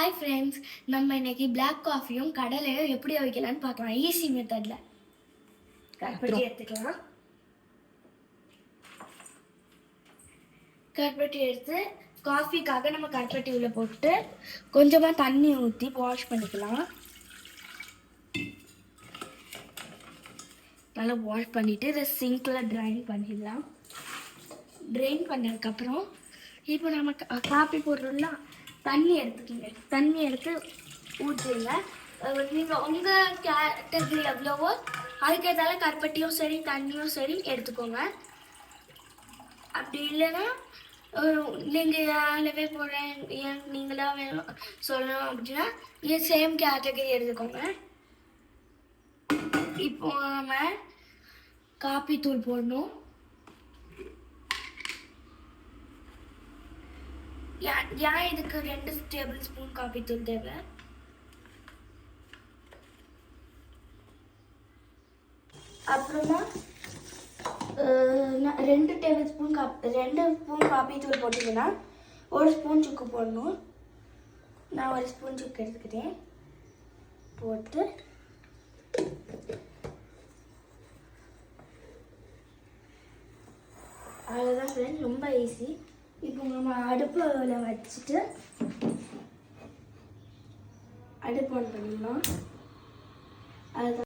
Hi friends, நம்ம இன்னைக்கு black காஃபியும் கடலையும் எப்படி வைக்கலான்னு பார்க்கலாம். ஈஸி மெத்தடில் கருப்பட்டி எடுத்துக்கலாம். கருப்பட்டி எடுத்து காஃபிக்காக நம்ம கருப்பட்டி உள்ள போட்டு கொஞ்சமாக தண்ணி ஊற்றி வாஷ் பண்ணிக்கலாம். நல்லா வாஷ் பண்ணிவிட்டு இதை சிங்கில் ட்ரைன் பண்ணிடலாம். ட்ரைன் பண்ணதுக்கப்புறம் இப்போ நம்ம காஃபி போடுறோம்ல, தண்ணி எடுத்துக்கோங்க. தண்ணி எடுத்து ஊற்றிடுங்க. நீங்கள் உங்கள் கேட்டகரி எவ்வளவோ அதுக்கேற்றால கருப்பட்டியும் சரி தண்ணியும் சரி எடுத்துக்கோங்க. அப்படி இல்லைன்னா நீங்கள் அளவே போடுறேன் ஏன் நீங்களாக வேணும் சொல்லணும் அப்படின்னா நீங்கள் சேம் கேட்டகரி எடுத்துக்கோங்க. இப்போ நம்ம காப்பி தூள் போடணும். ஏன் இதுக்கு 2 டேபிள் ஸ்பூன் காபி தூள் தேவை. அப்புறமா 2 டேபிள் ஸ்பூன் 2 ஸ்பூன் காபி தூள் போட்டிங்கன்னா 1 ஸ்பூன் சுக்கு போடணும். நான் 1 ஸ்பூன் சுக்கு எடுத்துக்கிறேன். போட்டு அவ்வளோதான் ஃப்ரெண்ட்ஸ், ரொம்ப ஈஸி. இப்போ நம்ம அடுப்பில் வச்சுட்டு அடுப்பு ஆன் பண்ணிடலாம். அதுதான்